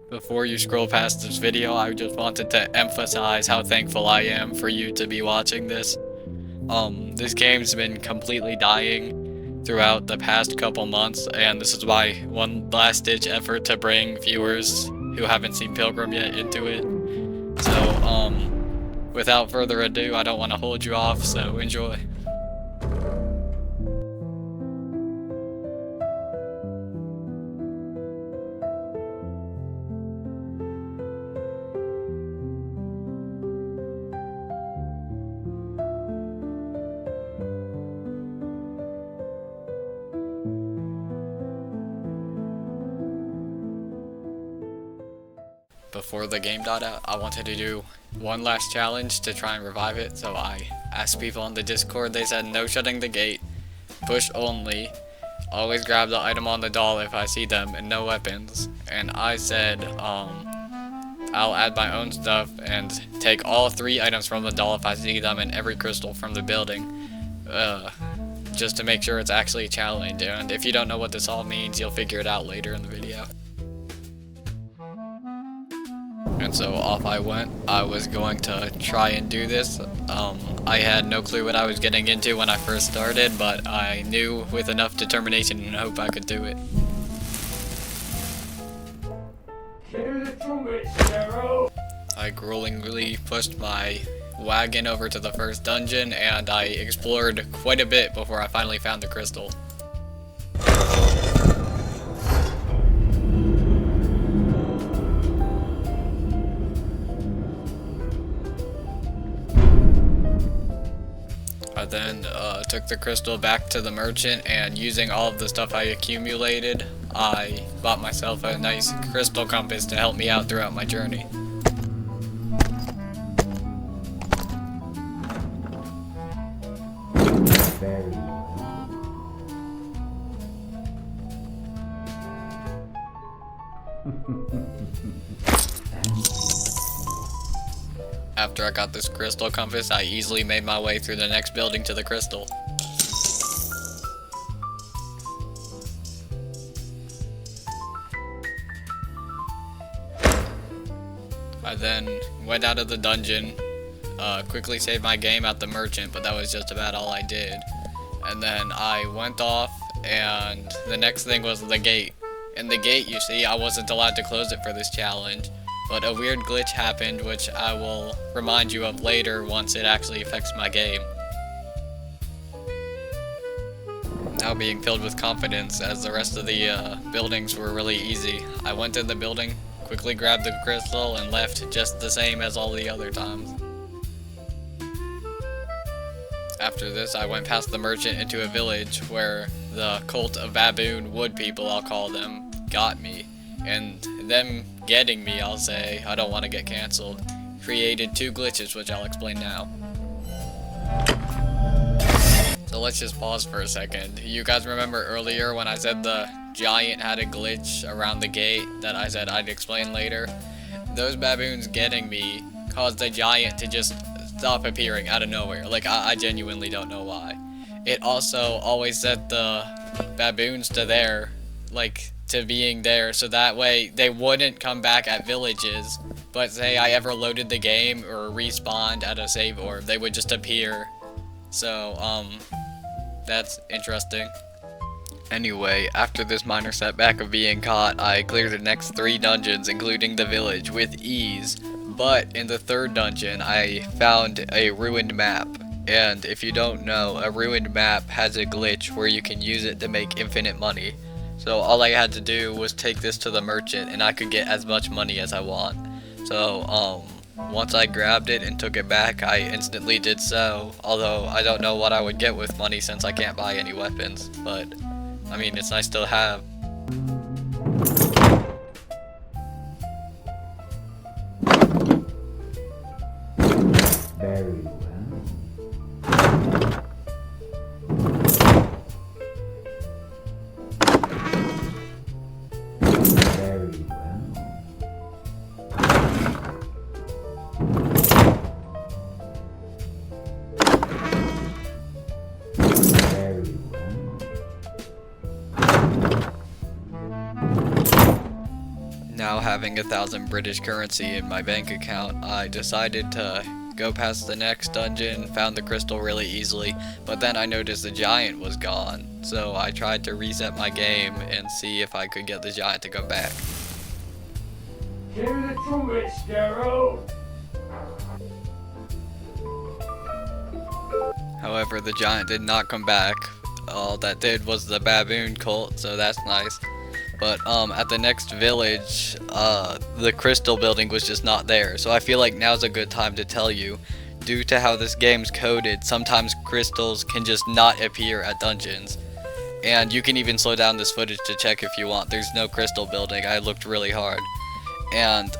Before you scroll past this video, I just wanted to emphasize how thankful I am for you to be watching this. This game's been completely dying throughout the past couple months, and this is my one last-ditch effort to bring viewers who haven't seen Pilgrim yet into it. So, without further ado, I don't want to hold you off, so enjoy. Before the game died out, I wanted to do one last challenge to try and revive it, so I asked people on the Discord. They said no shutting the gate, push only, always grab the item on the doll if I see them, and no weapons. And I said, I'll add my own stuff and take all 3 items from the doll if I see them and every crystal from the building, just to make sure it's actually a challenge. And if you don't know what this all means, you'll figure it out later in the video. And so off I went. I was going to try and do this. I had no clue what I was getting into when I first started, but I knew with enough determination and hope I could do it. I gruelingly pushed my wagon over to the first dungeon, and I explored quite a bit before I finally found the crystal. I then took the crystal back to the merchant, and using all of the stuff I accumulated, I bought myself a nice crystal compass to help me out throughout my journey. After I got this crystal compass, I easily made my way through the next building to the crystal. I then went out of the dungeon, quickly saved my game at the merchant, but that was just about all I did. And then I went off, and the next thing was the gate. In the gate, you see, I wasn't allowed to close it for this challenge. But a weird glitch happened, which I will remind you of later once it actually affects my game. Now being filled with confidence, as the rest of the buildings were really easy, I went in the building, quickly grabbed the crystal, and left just the same as all the other times. After this, I went past the merchant into a village where the cult of baboon wood people, I'll call them, got me. And them getting me, I'll say, I don't want to get cancelled, created 2 glitches, which I'll explain now. So let's just pause for a second. You guys remember earlier when I said the giant had a glitch around the gate that I said I'd explain later? Those baboons getting me caused the giant to just stop appearing out of nowhere. Like, I genuinely don't know why. It also always set the baboons to there, like, to being there, so that way they wouldn't come back at villages, but say I ever loaded the game or respawned at a save orb, they would just appear. So, that's interesting. Anyway, after this minor setback of being caught, I cleared the next 3 dungeons, including the village, with ease. But in the 3rd dungeon, I found a ruined map. And if you don't know, a ruined map has a glitch where you can use it to make infinite money. So all I had to do was take this to the merchant, and I could get as much money as I want. So, once I grabbed it and took it back, I instantly did so. Although, I don't know what I would get with money since I can't buy any weapons. But, I mean, it's nice to have. Very well. Very well. Very well. Now, having 1,000 British currency in my bank account, I decided to go past the next dungeon, found the crystal really easily, but then I noticed the giant was gone. So I tried to reset my game and see if I could get the giant to come back. Hear the trumpet, Scarrow! However, the giant did not come back. All that did was the baboon cult, so that's nice. But at the next village, the crystal building was just not there. So I feel like now's a good time to tell you, due to how this game's coded, sometimes crystals can just not appear at dungeons. And you can even slow down this footage to check if you want. There's no crystal building. I looked really hard. And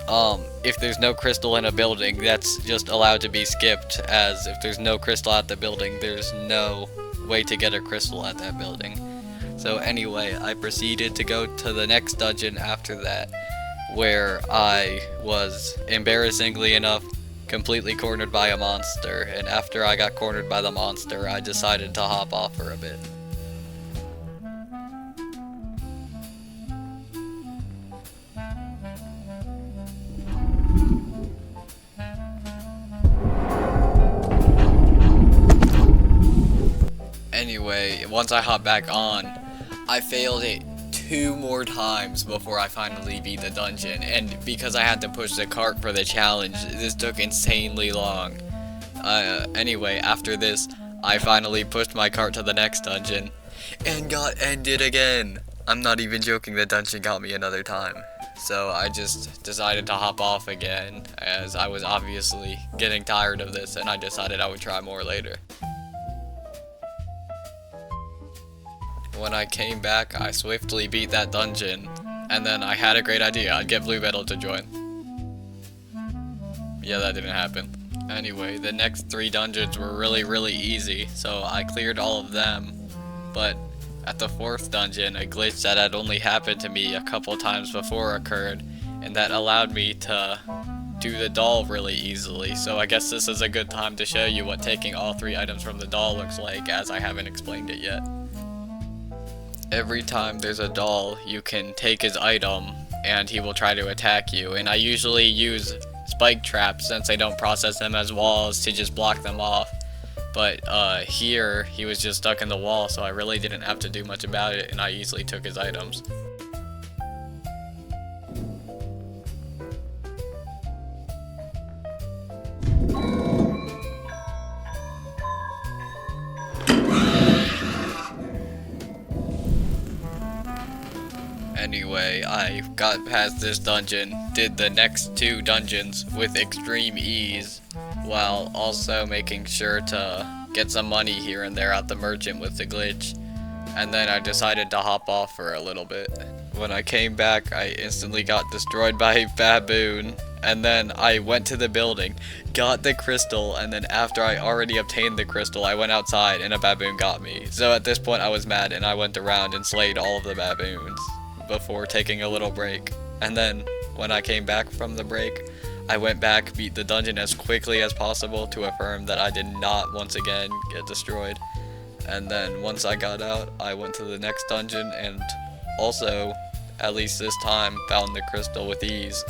if there's no crystal in a building, that's just allowed to be skipped, as if there's no crystal at the building, there's no way to get a crystal at that building. So anyway, I proceeded to go to the next dungeon after that, where I was, embarrassingly enough, completely cornered by a monster. And after I got cornered by the monster, I decided to hop off for a bit. Anyway, once I hopped back on, I failed it 2 more times before I finally beat the dungeon, and because I had to push the cart for the challenge, this took insanely long. Anyway, after this, I finally pushed my cart to the next dungeon, and got ended again. I'm not even joking, the dungeon got me another time. So I just decided to hop off again, as I was obviously getting tired of this, and I decided I would try more later. When I came back, I swiftly beat that dungeon, and then I had a great idea. I'd get Blue Metal to join. Yeah, that didn't happen. Anyway, the next 3 dungeons were really easy, so I cleared all of them. But at the 4th dungeon, a glitch that had only happened to me a couple times before occurred, and that allowed me to do the doll really easily. So I guess this is a good time to show you what taking all 3 items from the doll looks like, as I haven't explained it yet. Every time there's a doll, you can take his item and he will try to attack you, and I usually use spike traps since they don't process them as walls to just block them off. But here he was just stuck in the wall, so I really didn't have to do much about it, and I easily took his items. Anyway, I got past this dungeon, did the next 2 dungeons with extreme ease, while also making sure to get some money here and there at the merchant with the glitch, and then I decided to hop off for a little bit. When I came back, I instantly got destroyed by a baboon, and then I went to the building, got the crystal, and then after I already obtained the crystal, I went outside and a baboon got me. So at this point I was mad, and I went around and slayed all of the baboons before taking a little break. And then when I came back from the break, I went back, beat the dungeon as quickly as possible to affirm that I did not once again get destroyed. And then once I got out, I went to the next dungeon and also, at least this time, found the crystal with ease.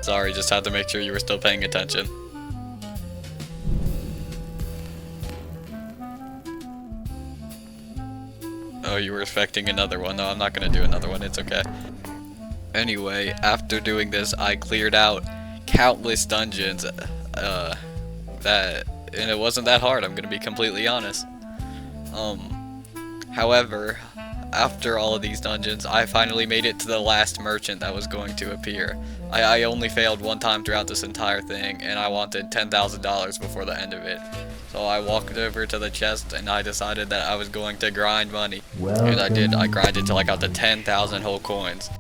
Sorry, just had to make sure you were still paying attention. Oh, you were expecting another one. No, I'm not gonna do another one, it's okay. Anyway, after doing this, I cleared out countless dungeons, and it wasn't that hard, I'm gonna be completely honest. However, after all of these dungeons, I finally made it to the last merchant that was going to appear. I only failed 1 time throughout this entire thing, and I wanted $10,000 before the end of it. So I walked over to the chest, and I decided that I was going to grind money. And I did. I grinded till I got to 10,000 whole coins.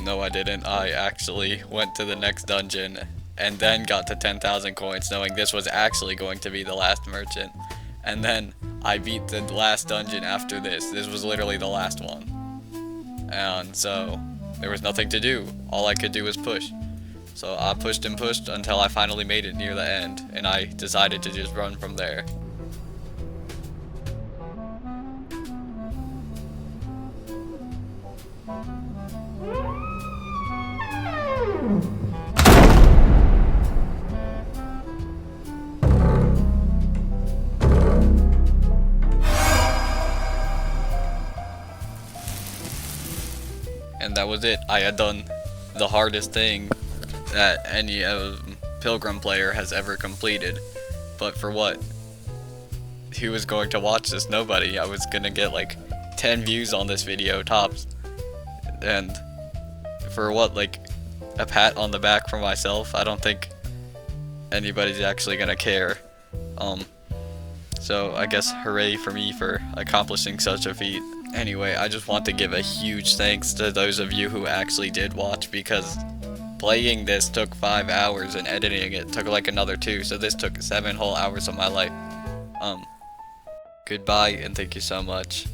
No, I didn't. I actually went to the next dungeon, and then got to 10,000 coins, knowing this was actually going to be the last merchant. And then I beat the last dungeon after this. This was literally the last one. and so there was nothing to do. All I could do was push. So I pushed and pushed until I finally made it near the end, and I decided to just run from there. And that was it. I had done the hardest thing that any Pilgrim player has ever completed. But for what? Who was going to watch this? Nobody. I was gonna get like 10 views on this video, tops. And for what? Like a pat on the back for myself? I don't think anybody's actually gonna care. So I guess hooray for me for accomplishing such a feat. Anyway, I just want to give a huge thanks to those of you who actually did watch, because playing this took 5 hours and editing it took like another 2, so this took 7 whole hours of my life. Goodbye and thank you so much.